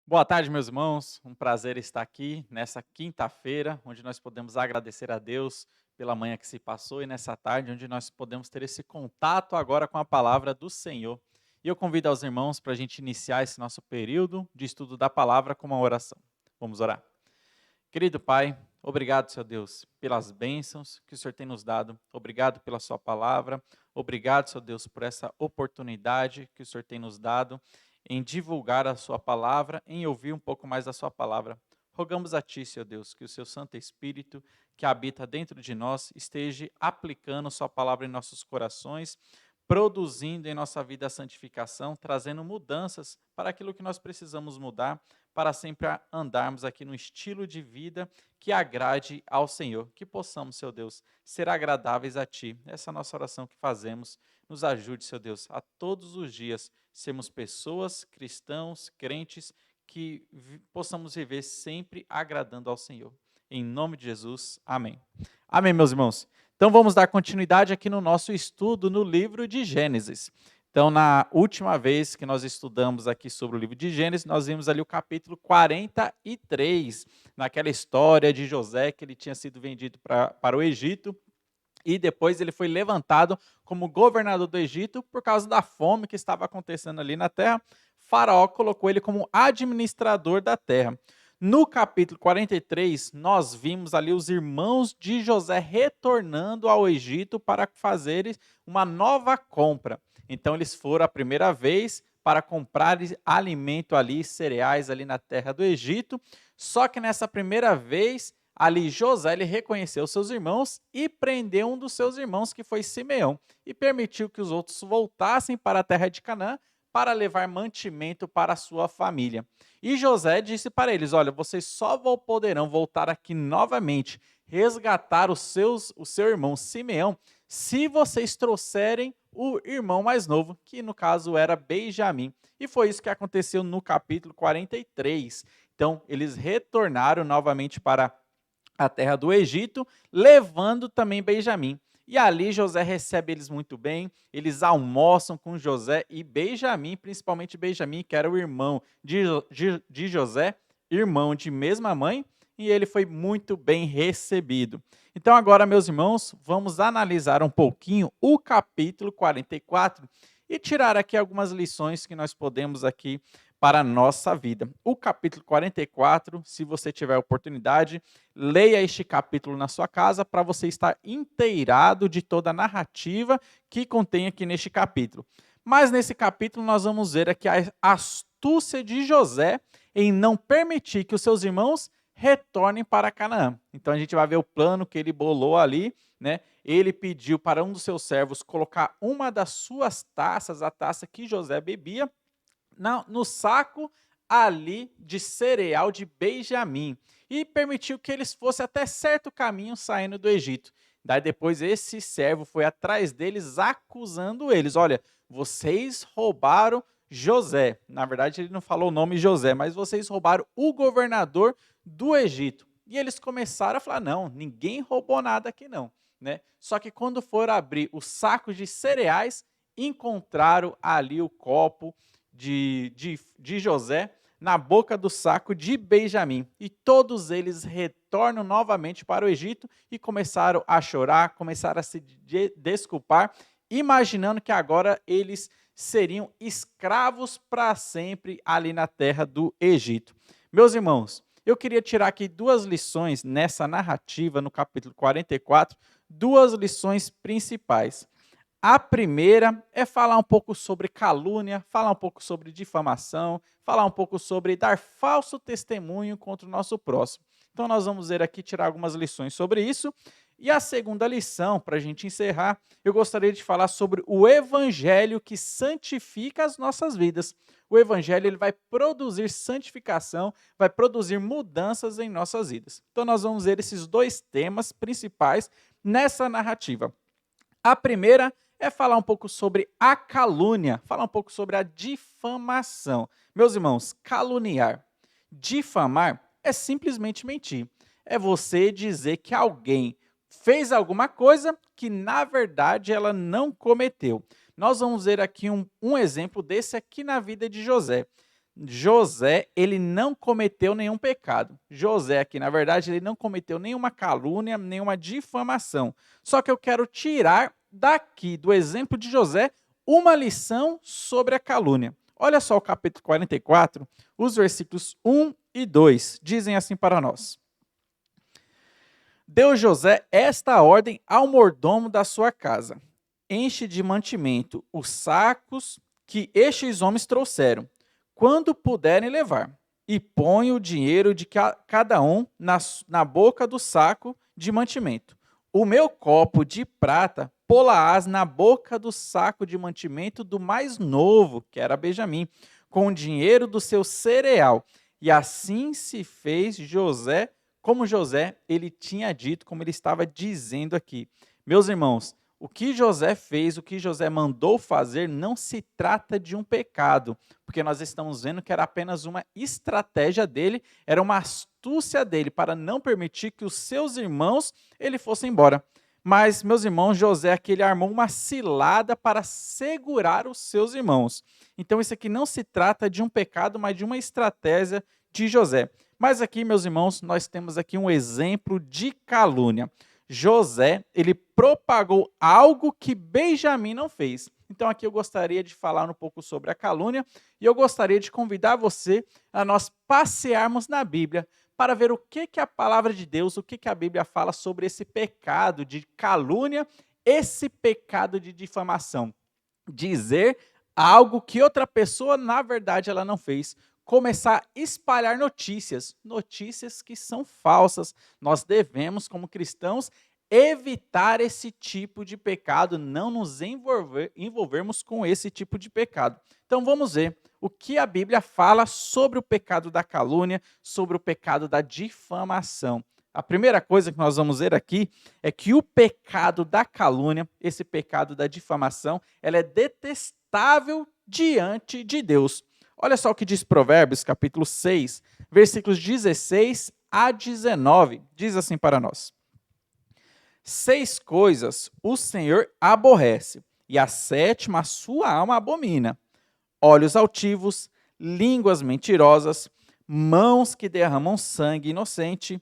Boa tarde, meus irmãos. Um prazer estar aqui nessa quinta-feira, onde nós podemos agradecer a Deus pela manhã que se passou e nessa tarde, onde nós podemos ter esse contato agora com a palavra do Senhor. E eu convido aos irmãos para a gente iniciar esse nosso período de estudo da palavra com uma oração. Vamos orar. Querido Pai, obrigado, Senhor Deus, pelas bênçãos que o Senhor tem nos dado. Obrigado pela sua palavra. Obrigado, Senhor Deus, por essa oportunidade que o Senhor tem nos dado em divulgar a sua palavra, em ouvir um pouco mais da sua palavra. Rogamos a Ti, Senhor Deus, que o Seu Santo Espírito, que habita dentro de nós, esteja aplicando sua palavra em nossos corações, produzindo em nossa vida a santificação, trazendo mudanças para aquilo que nós precisamos mudar, para sempre andarmos aqui no estilo de vida que agrade ao Senhor, que possamos, Senhor Deus, ser agradáveis a Ti. Essa é a nossa oração que fazemos. Nos ajude, Senhor Deus, a todos os dias sermos pessoas, cristãos, crentes, que possamos viver sempre agradando ao Senhor. Em nome de Jesus, amém. Amém, meus irmãos. Então vamos dar continuidade aqui no nosso estudo no livro de Gênesis. Então, na última vez que nós estudamos aqui sobre o livro de Gênesis, nós vimos ali o capítulo 43, naquela história de José, que ele tinha sido vendido para o Egito, e depois ele foi levantado como governador do Egito por causa da fome que estava acontecendo ali na terra. Faraó colocou ele como administrador da terra. No capítulo 43, nós vimos ali os irmãos de José retornando ao Egito para fazerem uma nova compra. Então eles foram a primeira vez para comprar alimento ali, cereais ali na terra do Egito. Só que nessa primeira vez, ali José ele reconheceu seus irmãos e prendeu um dos seus irmãos, que foi Simeão, e permitiu que os outros voltassem para a terra de Canaã para levar mantimento para a sua família. E José disse para eles: olha, vocês só poderão voltar aqui novamente, resgatar o seu irmão Simeão, se vocês trouxerem o irmão mais novo, que no caso era Benjamim. E foi isso que aconteceu no capítulo 43. Então, eles retornaram novamente para a terra do Egito, levando também Benjamim. E ali José recebe eles muito bem, eles almoçam com José e Benjamim, principalmente Benjamim, que era o irmão de José, irmão de mesma mãe, e ele foi muito bem recebido. Então agora, meus irmãos, vamos analisar um pouquinho o capítulo 44 e tirar aqui algumas lições que nós podemos aqui para a nossa vida. O capítulo 44, se você tiver oportunidade, leia este capítulo na sua casa para você estar inteirado de toda a narrativa que contém aqui neste capítulo. Mas nesse capítulo nós vamos ver aqui a astúcia de José em não permitir que os seus irmãos retornem para Canaã. Então a gente vai ver o plano que ele bolou ali, né? Ele pediu para um dos seus servos colocar uma das suas taças, a taça que José bebia, no saco ali de cereal de Benjamim, e permitiu que eles fossem até certo caminho saindo do Egito. Daí depois esse servo foi atrás deles acusando eles: olha, vocês roubaram José. Na verdade ele não falou o nome José, mas vocês roubaram o governador do Egito. E eles começaram a falar: não, ninguém roubou nada aqui não, né? Só que quando foram abrir os sacos de cereais, encontraram ali o copo de José na boca do saco de Benjamim. E todos eles retornam novamente para o Egito e começaram a chorar, começaram a se desculpar, imaginando que agora eles seriam escravos para sempre ali na terra do Egito. Meus irmãos, eu queria tirar aqui duas lições nessa narrativa, no capítulo 44, duas lições principais. A primeira é falar um pouco sobre calúnia, falar um pouco sobre difamação, falar um pouco sobre dar falso testemunho contra o nosso próximo. Então nós vamos ver aqui, tirar algumas lições sobre isso. E a segunda lição, para a gente encerrar, eu gostaria de falar sobre o evangelho que santifica as nossas vidas. O evangelho ele vai produzir santificação, vai produzir mudanças em nossas vidas. Então nós vamos ver esses dois temas principais nessa narrativa. A primeira é falar um pouco sobre a calúnia, falar um pouco sobre a difamação. Meus irmãos, caluniar, difamar é simplesmente mentir. É você dizer que alguém fez alguma coisa que, na verdade, ela não cometeu. Nós vamos ver aqui um exemplo desse aqui na vida de José. José, ele não cometeu nenhum pecado. José aqui, na verdade, ele não cometeu nenhuma calúnia, nenhuma difamação. Só que eu quero tirar daqui, do exemplo de José, uma lição sobre a calúnia. Olha só o capítulo 44, os versículos 1 e 2, dizem assim para nós. Deu José esta ordem ao mordomo da sua casa: enche de mantimento os sacos que estes homens trouxeram, quando puderem levar, e põe o dinheiro de cada um na boca do saco de mantimento. O meu copo de prata pô-la-ás na boca do saco de mantimento do mais novo, que era Benjamim, com o dinheiro do seu cereal. E assim se fez José, como José ele tinha dito, como ele estava dizendo aqui. Meus irmãos, o que José fez, o que José mandou fazer, não se trata de um pecado, porque nós estamos vendo que era apenas uma estratégia dele, era uma astúcia dele para não permitir que os seus irmãos ele fossem embora. Mas, meus irmãos, José aqui ele armou uma cilada para segurar os seus irmãos. Então isso aqui não se trata de um pecado, mas de uma estratégia de José. Mas aqui, meus irmãos, nós temos aqui um exemplo de calúnia. José, ele propagou algo que Benjamim não fez. Então aqui eu gostaria de falar um pouco sobre a calúnia e eu gostaria de convidar você a nós passearmos na Bíblia para ver o que a palavra de Deus, o que a Bíblia fala sobre esse pecado de calúnia, esse pecado de difamação. Dizer algo que outra pessoa, na verdade, ela não fez. Começar a espalhar notícias, notícias que são falsas. Nós devemos, como cristãos, evitar esse tipo de pecado, não nos envolvermos com esse tipo de pecado. Então vamos ver o que a Bíblia fala sobre o pecado da calúnia, sobre o pecado da difamação. A primeira coisa que nós vamos ver aqui é que o pecado da calúnia, esse pecado da difamação, ela é detestável diante de Deus. Olha só o que diz Provérbios, capítulo 6, versículos 16 a 19. Diz assim para nós: 6 coisas o Senhor aborrece, e a sétima a sua alma abomina: olhos altivos, línguas mentirosas, mãos que derramam sangue inocente,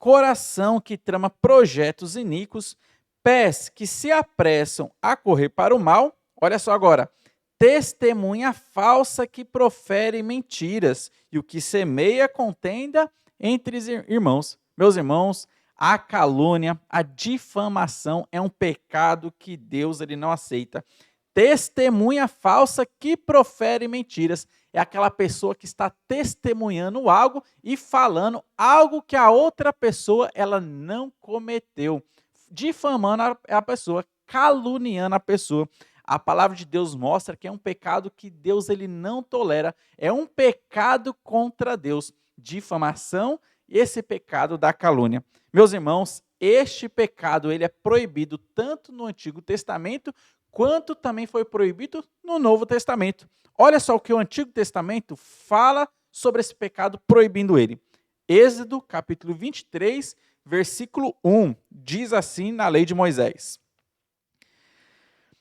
coração que trama projetos iníquos, pés que se apressam a correr para o mal. Olha só agora: testemunha falsa que profere mentiras, e o que semeia contenda entre os irmãos. Meus irmãos, a calúnia, a difamação é um pecado que Deus ele não aceita. Testemunha falsa que profere mentiras é aquela pessoa que está testemunhando algo e falando algo que a outra pessoa ela não cometeu, difamando a pessoa, caluniando a pessoa. A palavra de Deus mostra que é um pecado que Deus ele não tolera, é um pecado contra Deus, difamação e esse pecado da calúnia. Meus irmãos, este pecado ele é proibido tanto no Antigo Testamento quanto também foi proibido no Novo Testamento. Olha só o que o Antigo Testamento fala sobre esse pecado, proibindo ele. Êxodo, capítulo 23, versículo 1, diz assim na lei de Moisés: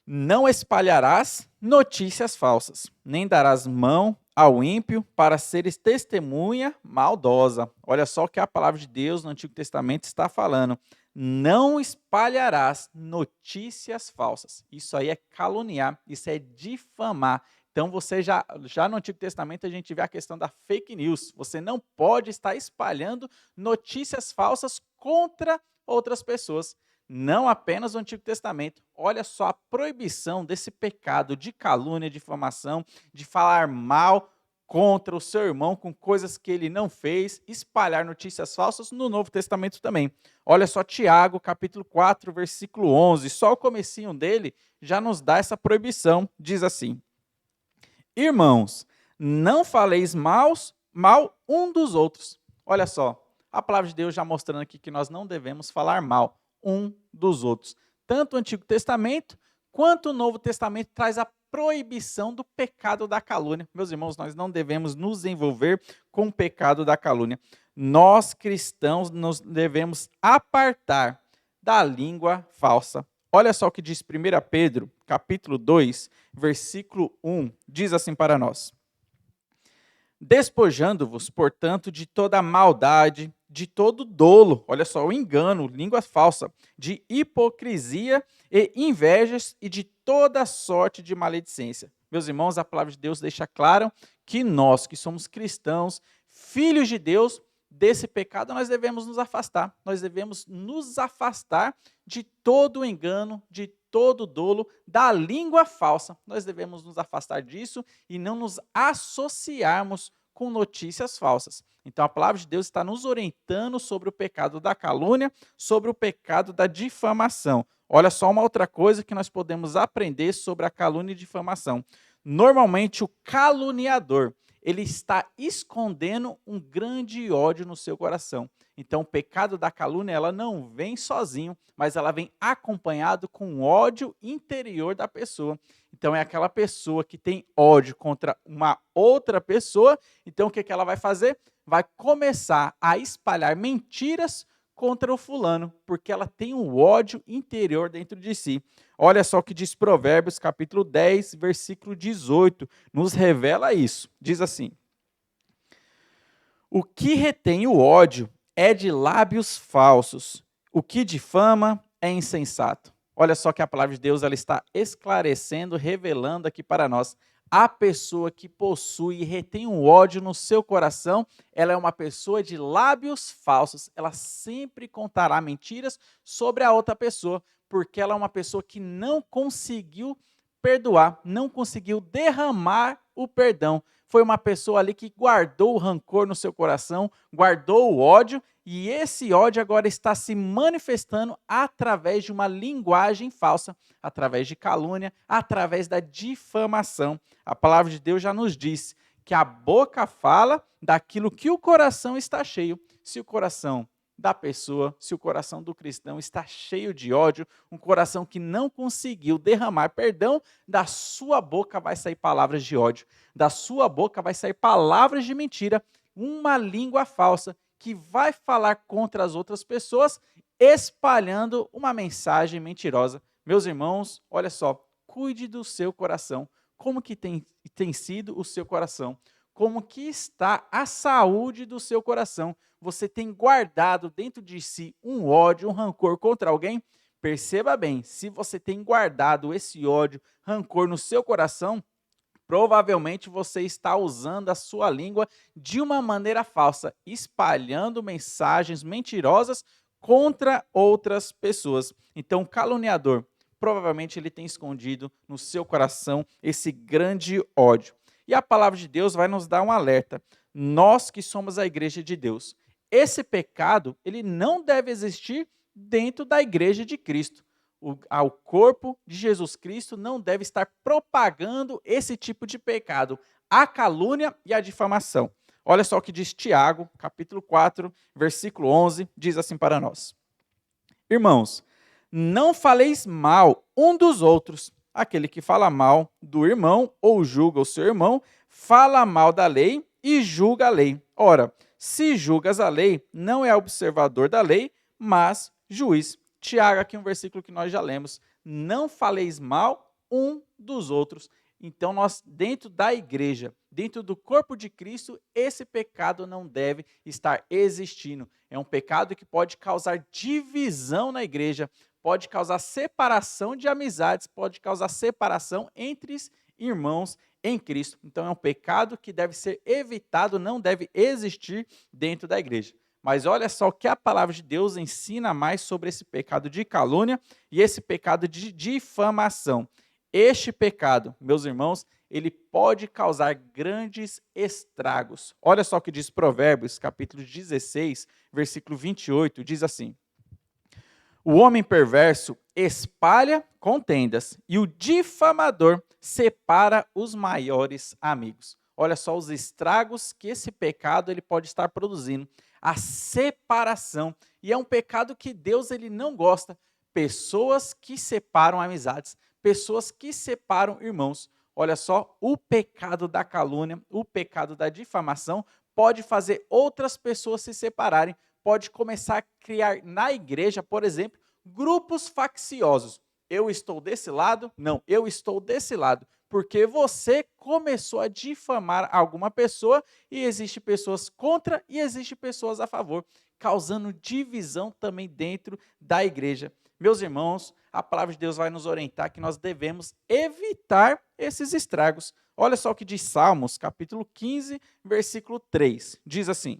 não espalharás notícias falsas, nem darás mão ao ímpio para seres testemunha maldosa. Olha só o que a palavra de Deus no Antigo Testamento está falando. Não espalharás notícias falsas. Isso aí é caluniar, isso é difamar. Então você já no Antigo Testamento a gente vê a questão da fake news. Você não pode estar espalhando notícias falsas contra outras pessoas. Não apenas o Antigo Testamento. Olha só a proibição desse pecado de calúnia, difamação, de falar mal contra o seu irmão com coisas que ele não fez, espalhar notícias falsas no Novo Testamento também. Olha só Tiago, capítulo 4, versículo 11, só o comecinho dele já nos dá essa proibição, diz assim: irmãos, não faleis mal um dos outros. Olha só, a palavra de Deus já mostrando aqui que nós não devemos falar mal um dos outros. Tanto o Antigo Testamento quanto o Novo Testamento traz a proibição do pecado da calúnia. Meus irmãos, nós não devemos nos envolver com o pecado da calúnia. Nós, cristãos, nos devemos apartar da língua falsa. Olha só o que diz 1 Pedro, capítulo 2, versículo 1, diz assim para nós: Despojando-vos, portanto, de toda maldade, de todo dolo, olha só, o engano, língua falsa, de hipocrisia e invejas e de toda sorte de maledicência. Meus irmãos, a palavra de Deus deixa claro que nós, que somos cristãos, filhos de Deus, desse pecado nós devemos nos afastar. Nós devemos nos afastar de todo o engano, de todo o dolo, da língua falsa. Nós devemos nos afastar disso e não nos associarmos com notícias falsas. Então a palavra de Deus está nos orientando sobre o pecado da calúnia, sobre o pecado da difamação. Olha só uma outra coisa que nós podemos aprender sobre a calúnia e difamação. Normalmente o caluniador, ele está escondendo um grande ódio no seu coração. Então o pecado da calúnia, ela não vem sozinho, mas ela vem acompanhado com ódio interior da pessoa. Então é aquela pessoa que tem ódio contra uma outra pessoa, então o que ela vai fazer? Vai começar a espalhar mentiras contra o fulano, porque ela tem um ódio interior dentro de si. Olha só o que diz Provérbios, capítulo 10, versículo 18, nos revela isso. Diz assim: o que retém o ódio é de lábios falsos, o que difama é insensato. Olha só que a palavra de Deus ela está esclarecendo, revelando aqui para nós. A pessoa que possui e retém um ódio no seu coração, ela é uma pessoa de lábios falsos. Ela sempre contará mentiras sobre a outra pessoa, porque ela é uma pessoa que não conseguiu perdoar, não conseguiu derramar o perdão. Foi uma pessoa ali que guardou o rancor no seu coração, guardou o ódio, e esse ódio agora está se manifestando através de uma linguagem falsa, através de calúnia, através da difamação. A palavra de Deus já nos diz que a boca fala daquilo que o coração está cheio. Se o coração da pessoa, se o coração do cristão está cheio de ódio, um coração que não conseguiu derramar perdão, da sua boca vai sair palavras de ódio, da sua boca vai sair palavras de mentira, uma língua falsa que vai falar contra as outras pessoas, espalhando uma mensagem mentirosa. Meus irmãos, olha só, cuide do seu coração. Como que tem sido o seu coração? Como que está a saúde do seu coração? Você tem guardado dentro de si um ódio, um rancor contra alguém? Perceba bem, se você tem guardado esse ódio, rancor no seu coração, provavelmente você está usando a sua língua de uma maneira falsa, espalhando mensagens mentirosas contra outras pessoas. Então, o caluniador, provavelmente ele tem escondido no seu coração esse grande ódio. E a palavra de Deus vai nos dar um alerta. Nós que somos a igreja de Deus, esse pecado, ele não deve existir dentro da igreja de Cristo. O corpo de Jesus Cristo não deve estar propagando esse tipo de pecado, a calúnia e a difamação. Olha só o que diz Tiago, capítulo 4, versículo 11, diz assim para nós: irmãos, não faleis mal um dos outros. Aquele que fala mal do irmão ou julga o seu irmão, fala mal da lei e julga a lei. Ora, se julgas a lei, não é observador da lei, mas juiz. Tiago, aqui um versículo que nós já lemos. Não faleis mal um dos outros. Então, nós, dentro da igreja, dentro do corpo de Cristo, esse pecado não deve estar existindo. É um pecado que pode causar divisão na igreja, pode causar separação de amizades, pode causar separação entre irmãos em Cristo. Então, é um pecado que deve ser evitado, não deve existir dentro da igreja. Mas olha só o que a palavra de Deus ensina mais sobre esse pecado de calúnia e esse pecado de difamação. Este pecado, meus irmãos, ele pode causar grandes estragos. Olha só o que diz Provérbios, capítulo 16, versículo 28, diz assim: o homem perverso espalha contendas e o difamador separa os maiores amigos. Olha só os estragos que esse pecado ele pode estar produzindo. A separação. E é um pecado que Deus ele não gosta. Pessoas que separam amizades, pessoas que separam irmãos. Olha só, o pecado da calúnia, o pecado da difamação pode fazer outras pessoas se separarem, pode começar a criar na igreja, por exemplo, grupos facciosos. eu estou desse lado? Não, eu estou desse lado. Porque você começou a difamar alguma pessoa e existe pessoas contra e existe pessoas a favor, causando divisão também dentro da igreja. Meus irmãos, a palavra de Deus vai nos orientar que nós devemos evitar esses estragos. Olha só o que diz Salmos, capítulo 15, versículo 3. Diz assim: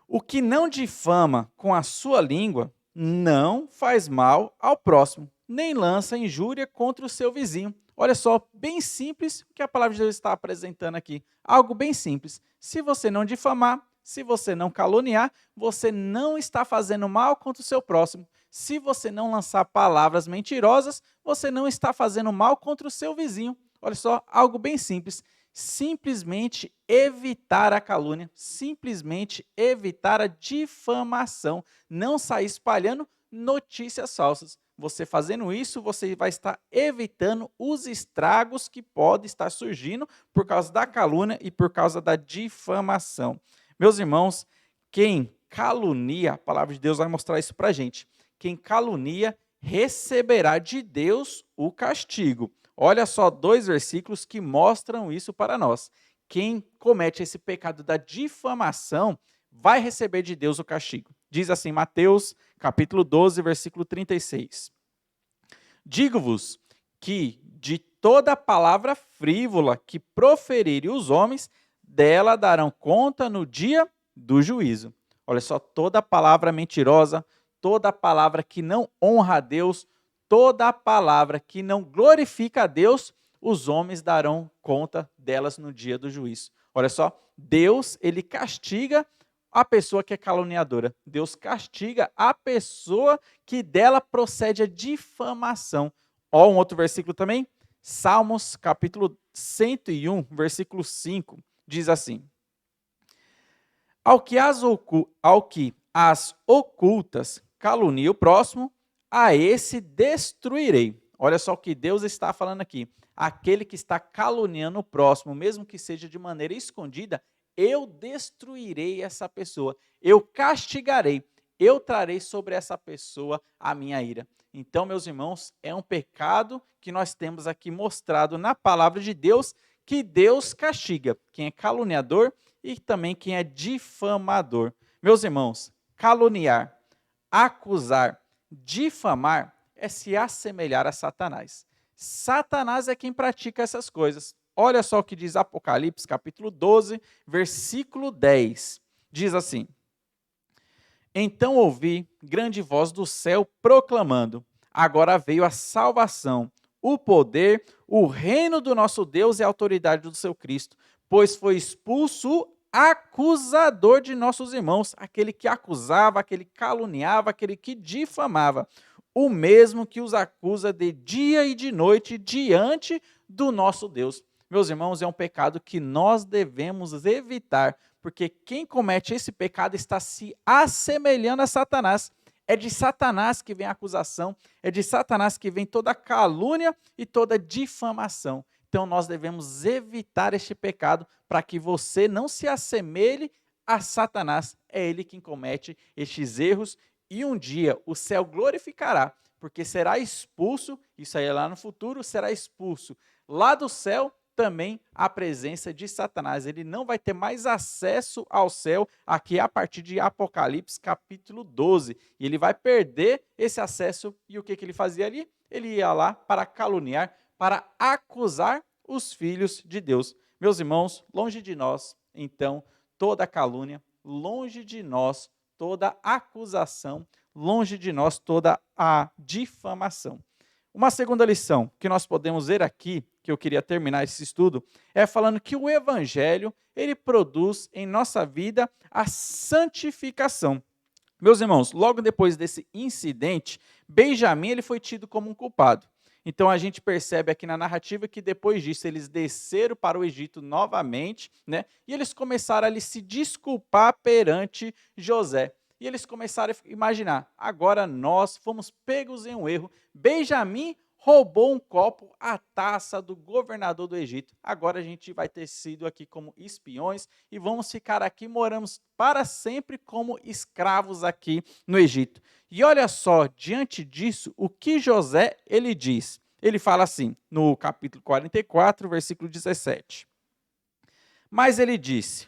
o que não difama com a sua língua não faz mal ao próximo, nem lança injúria contra o seu vizinho. Olha só, bem simples o que a palavra de Deus está apresentando aqui. Algo bem simples. Se você não difamar, se você não caluniar, você não está fazendo mal contra o seu próximo. Se você não lançar palavras mentirosas, você não está fazendo mal contra o seu vizinho. Olha só, algo bem simples. Simplesmente evitar a calúnia, simplesmente evitar a difamação, não sair espalhando notícias falsas. Você fazendo isso, você vai estar evitando os estragos que podem estar surgindo por causa da calúnia e por causa da difamação. Meus irmãos, quem calunia, a palavra de Deus vai mostrar isso para a gente. Quem calunia receberá de Deus o castigo. Olha só 2 versículos que mostram isso para nós. Quem comete esse pecado da difamação vai receber de Deus o castigo. Diz assim, Mateus, capítulo 12, versículo 36. Digo-vos que de toda palavra frívola que proferirem os homens, dela darão conta no dia do juízo. Olha só, toda palavra mentirosa, toda palavra que não honra a Deus, toda palavra que não glorifica a Deus, os homens darão conta delas no dia do juízo. Olha só, Deus, ele castiga a pessoa que é caluniadora. Deus castiga a pessoa que dela procede a difamação. Ó, um outro versículo também, Salmos, capítulo 101, versículo 5, diz assim: Ao que as ocultas calunia o próximo, a esse destruirei. Olha só o que Deus está falando aqui. Aquele que está caluniando o próximo, mesmo que seja de maneira escondida, eu destruirei essa pessoa, eu castigarei, eu trarei sobre essa pessoa a minha ira. Então, meus irmãos, é um pecado que nós temos aqui mostrado na palavra de Deus, que Deus castiga quem é caluniador e também quem é difamador. Meus irmãos, caluniar, acusar, difamar é se assemelhar a Satanás. Satanás é quem pratica essas coisas. Olha só o que diz Apocalipse, capítulo 12, versículo 10. Diz assim: Então ouvi grande voz do céu proclamando: agora veio a salvação, o poder, o reino do nosso Deus e a autoridade do seu Cristo, pois foi expulso o acusador de nossos irmãos, aquele que acusava, aquele que caluniava, aquele que difamava, o mesmo que os acusa de dia e de noite diante do nosso Deus. Meus irmãos, é um pecado que nós devemos evitar, porque quem comete esse pecado está se assemelhando a Satanás. É de Satanás que vem a acusação, é de Satanás que vem toda a calúnia e toda a difamação. Então nós devemos evitar este pecado para que você não se assemelhe a Satanás. É ele quem comete estes erros e um dia o céu glorificará, porque será expulso, isso aí é lá no futuro, será expulso lá do céu também a presença de Satanás. Ele não vai ter mais acesso ao céu aqui a partir de Apocalipse capítulo 12. E ele vai perder esse acesso. E o que ele fazia ali? Ele ia lá para caluniar, para acusar os filhos de Deus. Meus irmãos, longe de nós, então, toda calúnia, longe de nós toda acusação, longe de nós toda a difamação. Uma segunda lição que nós podemos ver aqui, que eu queria terminar esse estudo, é falando que o evangelho, ele produz em nossa vida a santificação. Meus irmãos, logo depois desse incidente, Benjamim ele foi tido como um culpado. Então a gente percebe aqui na narrativa que depois disso eles desceram para o Egito novamente, né? E eles começaram a se desculpar perante José. E eles começaram a imaginar, agora nós fomos pegos em um erro. Benjamim roubou um copo, a taça do governador do Egito. Agora a gente vai ter sido aqui como espiões e vamos ficar aqui, moramos para sempre como escravos aqui no Egito. E olha só, diante disso, o que José ele diz? Ele fala assim, no capítulo 44, versículo 17. Mas ele disse: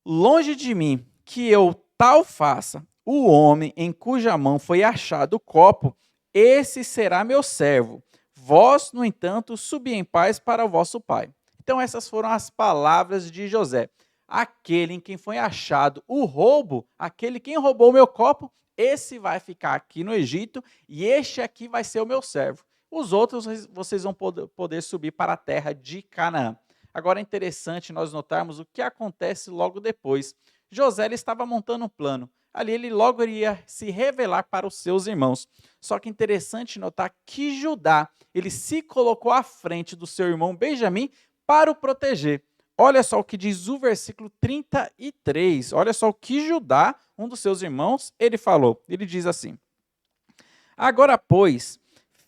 longe de mim que eu tal faça, o homem em cuja mão foi achado o copo, esse será meu servo. Vós, no entanto, subi em paz para o vosso pai. Então essas foram as palavras de José. Aquele em quem foi achado o roubo, aquele quem roubou o meu copo, esse vai ficar aqui no Egito e este aqui vai ser o meu servo. Os outros vocês vão poder subir para a terra de Canaã. Agora é interessante nós notarmos o que acontece logo depois. José ele estava montando um plano. Ali ele logo iria se revelar para os seus irmãos. Só que é interessante notar que Judá, ele se colocou à frente do seu irmão Benjamim para o proteger. Olha só o que diz o versículo 33. Olha só o que Judá, um dos seus irmãos, ele falou. Ele diz assim: agora, pois,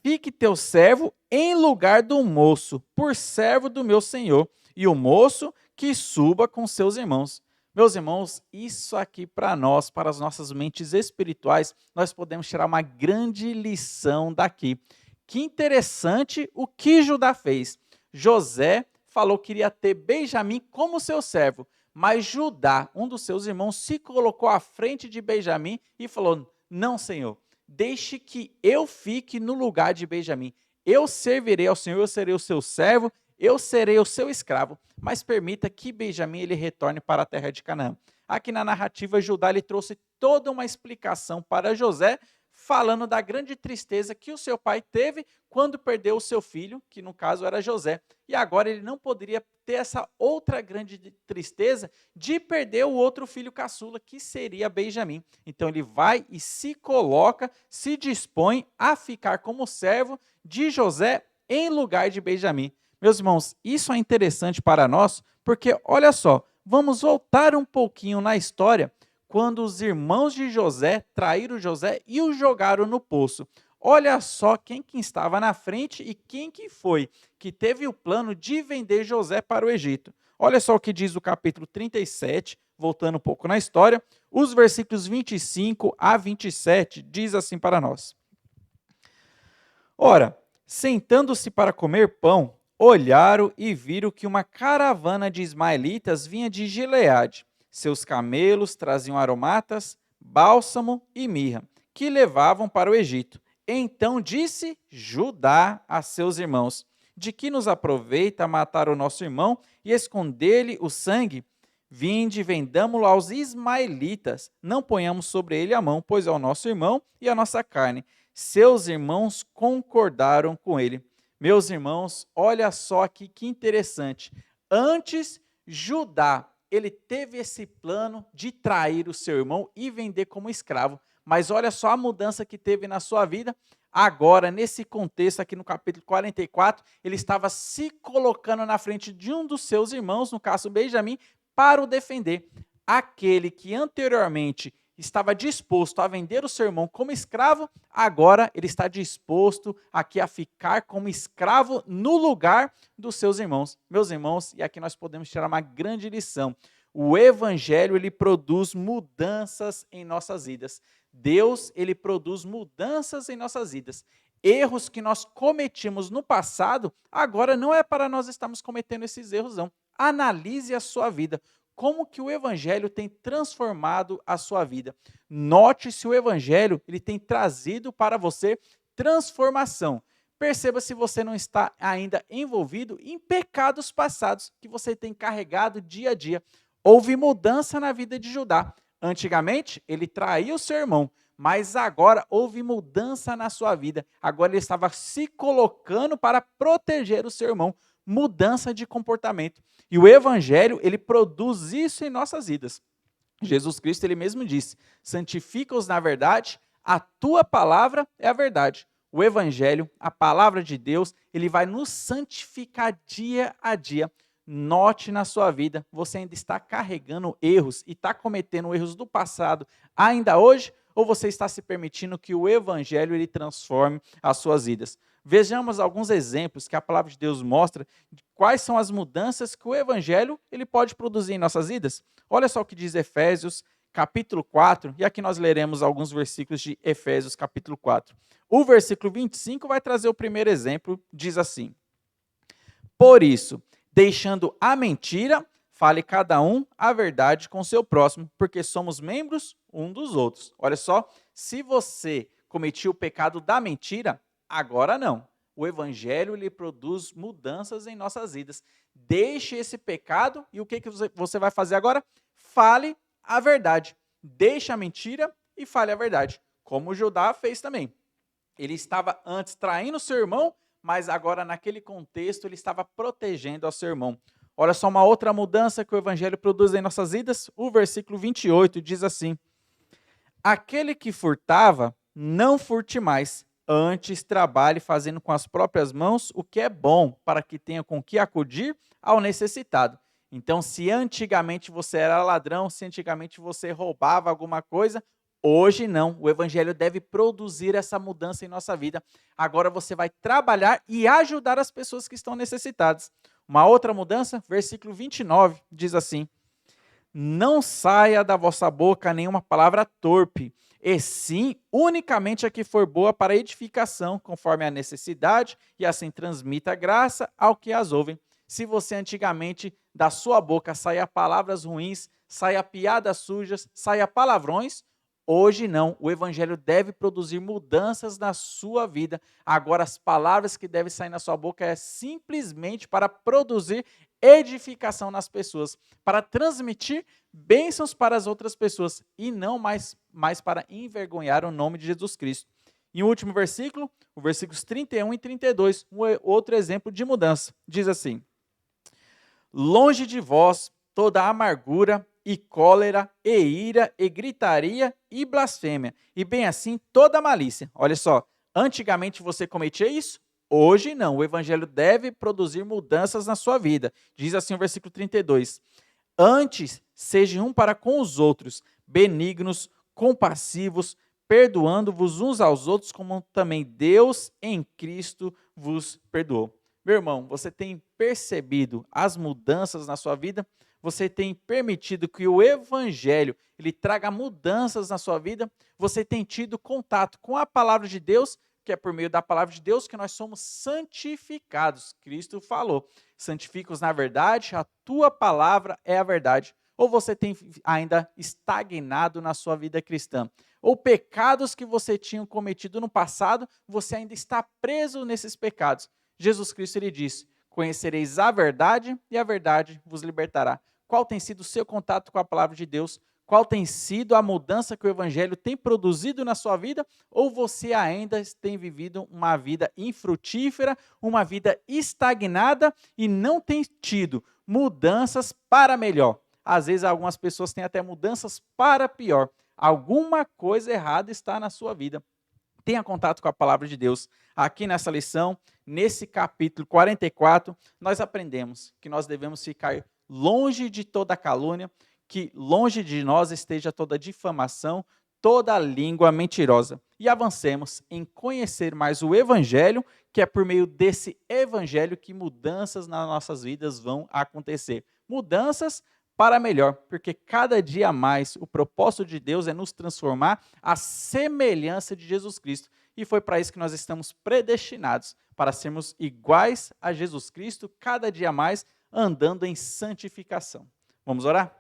fique teu servo em lugar do moço, por servo do meu senhor, e o moço que suba com seus irmãos. Meus irmãos, isso aqui para nós, para as nossas mentes espirituais, nós podemos tirar uma grande lição daqui. Que interessante o que Judá fez. José falou que iria ter Benjamim como seu servo, mas Judá, um dos seus irmãos, se colocou à frente de Benjamim e falou: não, Senhor, deixe que eu fique no lugar de Benjamim. Eu servirei ao Senhor, eu serei o seu servo, eu serei o seu escravo, mas permita que Benjamim ele retorne para a terra de Canaã. Aqui na narrativa, Judá ele trouxe toda uma explicação para José, falando da grande tristeza que o seu pai teve quando perdeu o seu filho, que no caso era José. E agora ele não poderia ter essa outra grande tristeza de perder o outro filho caçula, que seria Benjamim. Então ele vai e se coloca, se dispõe a ficar como servo de José em lugar de Benjamim. Meus irmãos, isso é interessante para nós, porque olha só, vamos voltar um pouquinho na história, quando os irmãos de José traíram José e o jogaram no poço. Olha só quem que estava na frente e quem que foi que teve o plano de vender José para o Egito. Olha só o que diz o capítulo 37, voltando um pouco na história, os versículos 25 a 27, diz assim para nós. Ora, sentando-se para comer pão, olharam e viram que uma caravana de ismaelitas vinha de Gileade. Seus camelos traziam aromatas, bálsamo e mirra, que levavam para o Egito. Então disse Judá a seus irmãos: de que nos aproveita matar o nosso irmão e esconder-lhe o sangue? Vinde, vendamo-lo aos ismaelitas, não ponhamos sobre ele a mão, pois é o nosso irmão e a nossa carne. Seus irmãos concordaram com ele. Meus irmãos, olha só aqui que interessante. Antes, Judá, ele teve esse plano de trair o seu irmão e vender como escravo. Mas olha só a mudança que teve na sua vida. Agora, nesse contexto aqui no capítulo 44, ele estava se colocando na frente de um dos seus irmãos, no caso Benjamim, para o defender. Aquele que anteriormente estava disposto a vender o seu irmão como escravo, agora ele está disposto aqui a ficar como escravo no lugar dos seus irmãos. Meus irmãos, e aqui nós podemos tirar uma grande lição. O evangelho, ele produz mudanças em nossas vidas. Deus, ele produz mudanças em nossas vidas. Erros que nós cometimos no passado, agora não é para nós estarmos cometendo esses erros, não. Analise a sua vida. Como que o evangelho tem transformado a sua vida? Note se o evangelho ele tem trazido para você transformação. Perceba se você não está ainda envolvido em pecados passados que você tem carregado dia a dia. Houve mudança na vida de Judá. Antigamente, ele traiu o seu irmão, mas agora houve mudança na sua vida. Agora ele estava se colocando para proteger o seu irmão. Mudança de comportamento. E o evangelho, ele produz isso em nossas vidas. Jesus Cristo, ele mesmo disse: santifica-os na verdade, a tua palavra é a verdade. O evangelho, a palavra de Deus, ele vai nos santificar dia a dia. Note na sua vida, você ainda está carregando erros e está cometendo erros do passado ainda hoje, ou você está se permitindo que o evangelho ele transforme as suas vidas? vejamos alguns exemplos que a palavra de Deus mostra de quais são as mudanças que o evangelho ele pode produzir em nossas vidas. Olha só o que diz Efésios, capítulo 4, e aqui nós leremos alguns versículos de Efésios, capítulo 4. O versículo 25 vai trazer o primeiro exemplo, diz assim: Por isso, deixando a mentira, fale cada um a verdade com seu próximo, porque somos membros um dos outros. Olha só, se você cometia o pecado da mentira, agora não. O evangelho lhe produz mudanças em nossas vidas. Deixe esse pecado e o que você vai fazer agora? Fale a verdade. Deixe a mentira e fale a verdade, como Judá fez também. Ele estava antes traindo seu irmão, mas agora naquele contexto ele estava protegendo ao seu irmão. Olha só uma outra mudança que o evangelho produz em nossas vidas. O versículo 28 diz assim: Aquele que furtava, não furte mais. Antes trabalhe fazendo com as próprias mãos o que é bom, para que tenha com que acudir ao necessitado. Então, se antigamente você era ladrão, se antigamente você roubava alguma coisa, hoje não. O evangelho deve produzir essa mudança em nossa vida. Agora você vai trabalhar e ajudar as pessoas que estão necessitadas. Uma outra mudança, versículo 29, diz assim: Não saia da vossa boca nenhuma palavra torpe, e sim unicamente a que for boa para edificação, conforme a necessidade, e assim transmita graça ao que as ouvem. Se você antigamente da sua boca saia palavras ruins, saia piadas sujas, saia palavrões, hoje não. O evangelho deve produzir mudanças na sua vida. Agora as palavras que devem sair na sua boca é simplesmente para produzir edificação nas pessoas, para transmitir bênçãos para as outras pessoas e não mais para envergonhar o nome de Jesus Cristo. E o último versículo, os versículos 31 e 32, outro exemplo de mudança. Diz assim: Longe de vós toda amargura e cólera e ira e gritaria e blasfêmia, e bem assim toda malícia. Olha só, antigamente você cometia isso? Hoje não. O evangelho deve produzir mudanças na sua vida. Diz assim o versículo 32: Antes, sejam um para com os outros, benignos, compassivos, perdoando-vos uns aos outros, como também Deus em Cristo vos perdoou. Meu irmão, você tem percebido as mudanças na sua vida? Você tem permitido que o evangelho ele traga mudanças na sua vida? Você tem tido contato com a palavra de Deus, que é por meio da palavra de Deus que nós somos santificados. Cristo falou: santifica-os na verdade, a tua palavra é a verdade. Ou você tem ainda estagnado na sua vida cristã? Ou pecados que você tinha cometido no passado, você ainda está preso nesses pecados? Jesus Cristo ele disse: conhecereis a verdade e a verdade vos libertará. Qual tem sido o seu contato com a palavra de Deus? Qual tem sido a mudança que o evangelho tem produzido na sua vida? Ou você ainda tem vivido uma vida infrutífera, uma vida estagnada e não tem tido mudanças para melhor? Às vezes algumas pessoas têm até mudanças para pior. Alguma coisa errada está na sua vida. Tenha contato com a palavra de Deus. Aqui nessa lição, nesse capítulo 44, nós aprendemos que nós devemos ficar longe de toda calúnia, que longe de nós esteja toda difamação, toda língua mentirosa. E avancemos em conhecer mais o evangelho, que é por meio desse evangelho que mudanças nas nossas vidas vão acontecer. Mudanças para melhor, porque cada dia mais o propósito de Deus é nos transformar à semelhança de Jesus Cristo. E foi para isso que nós estamos predestinados, para sermos iguais a Jesus Cristo, cada dia mais andando em santificação. Vamos orar?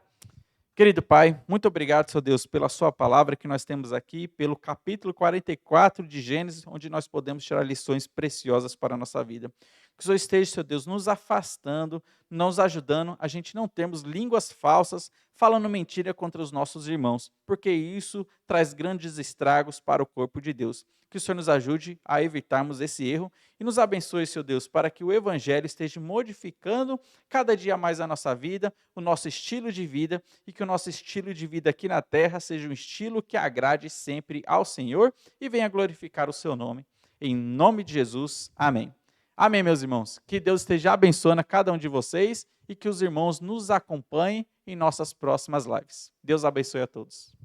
Querido Pai, muito obrigado, Senhor Deus, pela sua palavra que nós temos aqui, pelo capítulo 44 de Gênesis, onde nós podemos tirar lições preciosas para a nossa vida. Que o Senhor esteja, Senhor Deus, nos afastando, nos ajudando a gente não termos línguas falsas, falando mentira contra os nossos irmãos, porque isso traz grandes estragos para o corpo de Deus. Que o Senhor nos ajude a evitarmos esse erro e nos abençoe, Senhor Deus, para que o Evangelho esteja modificando cada dia mais a nossa vida, o nosso estilo de vida, e que o nosso estilo de vida aqui na terra seja um estilo que agrade sempre ao Senhor e venha glorificar o seu nome. Em nome de Jesus, amém. Amém, meus irmãos. Que Deus esteja abençoando a cada um de vocês e que os irmãos nos acompanhem em nossas próximas lives. Deus abençoe a todos.